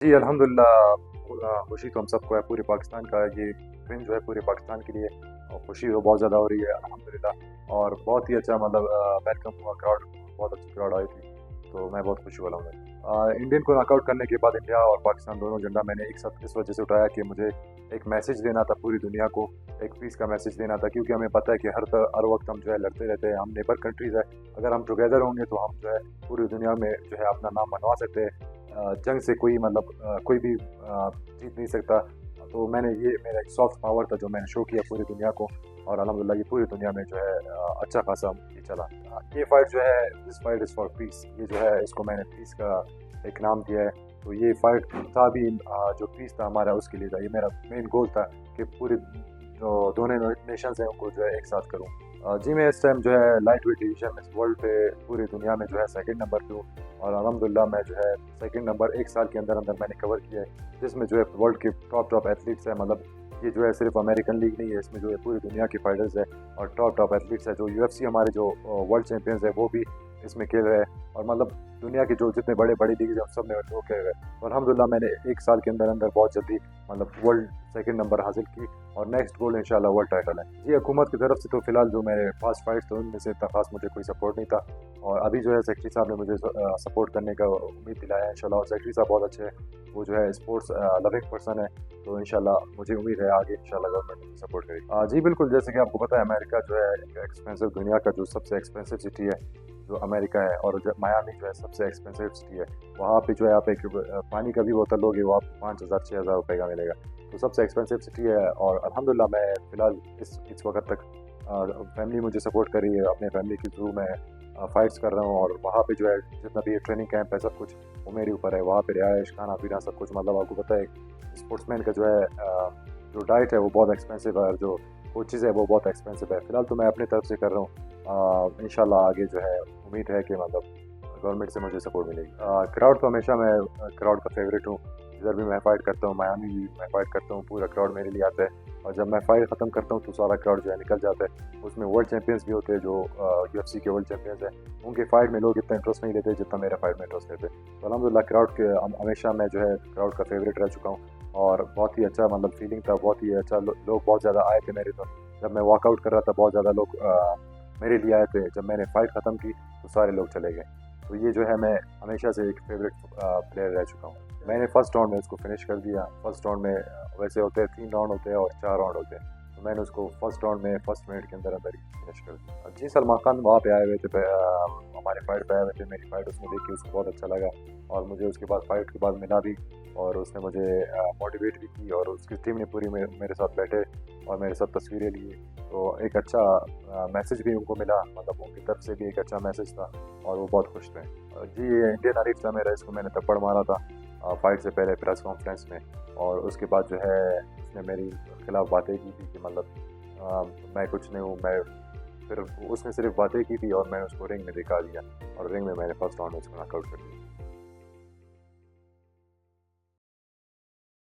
जी, अल्हम्दुलिल्लाह खुशी तो हम सबको है, पूरे पाकिस्तान का ये विन जो है पूरे पाकिस्तान के लिए और खुशी तो बहुत ज़्यादा हो रही है अल्हम्दुलिल्लाह। और बहुत ही अच्छा वेलकम हुआ, क्राउड बहुत अच्छी क्राउड आई थी, तो मैं बहुत खुश हुआ हूँ। इंडियन को नॉकआउट करने के बाद इंडिया और पाकिस्तान दोनों झंडा मैंने एक साथ इस वजह से उठाया कि मुझे एक मैसेज देना था पूरी दुनिया को, एक पीस का मैसेज देना था, क्योंकि हमें पता है कि हर वक्त हम जो है लड़ते रहते हैं, हम नेबर कंट्रीज़ है। अगर हम टुगेदर होंगे तो हम जो है पूरी दुनिया में जो है अपना नाम मनवा सकते हैं। जंग से कोई भी जीत नहीं सकता। तो ये मेरा एक सॉफ्ट पावर था जो मैंने शो किया पूरी दुनिया को, और अल्हम्दुलिल्लाह ये पूरी दुनिया में जो है अच्छा खासा ये चला। ये फाइट जो है, this fight is for piece, ये जो है इसको मैंने पीस का एक नाम दिया है। तो ये फाइट था भी जो पीस था हमारा उसके लिए था, ये मेरा मेन गोल था कि पूरी जो दोनों नेशंस हैं उनको जो है एक साथ करूँ। जी, मैं इस टाइम जो है लाइट वेट डिवीज़न में वर्ल्ड पे पूरी दुनिया में जो है सेकंड नंबर पे हूँ, और अल्हम्दुलिल्लाह मैं जो है सेकंड नंबर 1 साल के अंदर मैंने कवर किया है, जिसमें जो है वर्ल्ड के टॉप एथलीट्स हैं। ये जो है सिर्फ अमेरिकन लीग नहीं है, इसमें जो है पूरी दुनिया के फाइटर्स है और टॉप एथलीट्स है। जो यूएफसी हमारे जो वर्ल्ड चैंपियंस है वो भी इसमें खेल रहे हैं, और दुनिया के जो जितने बड़े लीग हैं उन सब में वो खेल रहे हैं। और अल्हम्दुलिल्लाह मैंने 1 साल के अंदर बहुत जल्दी वर्ल्ड सेकंड नंबर हासिल की, और नेक्स्ट गोल इंशाल्लाह वर्ल्ड टाइटल है। जी, हुकूमत की तरफ से तो फिलहाल जो मेरे पास फाइट्स थे उनमें से इतना खास मुझे कोई सपोर्ट नहीं था, और अभी जो है सेक्रेटरी साहब ने मुझे सपोर्ट करने का उम्मीद दिलाया है इंशाल्लाह। और सेक्रेटरी साहब बहुत अच्छे हैं, वो जो है स्पोर्ट्स लविंग पर्सन है, तो इंशाल्लाह मुझे उम्मीद है आगे इंशाल्लाह गवर्नमेंट मुझे सपोर्ट करेगी। जी बिल्कुल, जैसे कि आपको पता है अमेरिका जो है एक एक्सपेंसिव, दुनिया का जो सबसे एक्सपेंसिव सिटी है जो अमेरिका है, और जो मायामी जो है सबसे एक्सपेंसिव सिटी है। वहाँ पे जो है आप एक पानी का भी बोतल लोगे वो आपको 5,000 6,000 रुपये का मिलेगा, तो सबसे एक्सपेंसिव सिटी है। और अल्हम्दुलिल्लाह मैं फ़िलहाल इस वक्त तक फैमिली मुझे सपोर्ट कर रही है, अपने फैमिली के थ्रू मैं फाइट्स कर रहा हूँ, और वहाँ पे जो है जितना भी ट्रेनिंग कैंप है सब कुछ वो मेरे ऊपर है। वहाँ पे रिहाइश, खाना पीना सब कुछ, आपको पता है स्पोर्ट्समैन का जो है जो डाइट है वो बहुत एक्सपेंसिव है, और जो कोचेज़ है वो बहुत एक्सपेंसिव है। फ़िलहाल तो मैं अपनी तरफ से कर रहा हूँ, इंशाल्लाह आगे जो है उम्मीद है कि गवर्नमेंट से मुझे सपोर्ट मिलेगी। क्राउड तो हमेशा मैं क्राउड का फेवरेट हूँ। जिधर भी मैं फ़ाइट करता हूँ, मायामी भी मैं फ़ाइट करता हूँ, पूरा क्राउड मेरे लिए आता है, और जब मैं फ़ाइट ख़त्म करता हूँ तो सारा क्राउड जो है निकल जाता है। उसमें वर्ल्ड चैंपियंस भी होते हैं, जो यूएफसी के वर्ल्ड चैंपियंस हैं, उनके फ़ाइट में लोग इतना इंटरेस्ट नहीं लेते जितना मेरे फ़ाइट में इंटरेस्ट लेते। तो अल्हम्दुलिल्लाह हमेशा मैं जो है क्राउड का फेवरेट रह चुका हूँ, और बहुत ही अच्छा फीलिंग था, बहुत ही अच्छा। लोग बहुत ज़्यादा आए थे मेरे तरफ, जब मैं वॉकआउट कर रहा था बहुत ज़्यादा लोग मेरे लिए आए थे। जब मैंने फ़ाइट ख़त्म की तो सारे लोग चले गए। तो ये जो है मैं हमेशा से एक फेवरेट प्लेयर रह चुका हूँ। मैंने फर्स्ट राउंड में उसको फिनिश कर दिया। फर्स्ट राउंड में वैसे होते हैं 3 राउंड होते हैं और 4 राउंड होते हैं, तो मैंने उसको फर्स्ट राउंड में फर्स्ट मिनट के अंदर ही फिनिश कर दिया। जी, सलमान खान वहाँ पे आए हुए थे, हमारे फाइट पे आए हुए थे। मेरी फाइट उसने देखी, उसको बहुत अच्छा लगा, और मुझे उसके बाद फाइट के बाद मिला भी, और उसने मुझे मोटिवेट भी की, और उसकी टीम ने पूरी मेरे साथ बैठे और मेरे साथ तस्वीरें ली। तो एक अच्छा मैसेज भी उनको मिला, उनकी तरफ से भी एक अच्छा मैसेज था, और वो बहुत खुश थे। जी, ये इंडियन हरीफ था मेरा, इसको मैंने थप्पड़ मारा था फाइट से पहले प्रेस कॉन्फ्रेंस में, और उसके बाद जो है उसने मेरी खिलाफ बातें की थी कि मैं कुछ नहीं हूँ। मैं फिर उसने सिर्फ बातें की थी, और मैंने उसको रिंग में दिखा दिया, और रिंग में मैंने फर्स्ट राउंड में उसको नॉकआउट कर दिया।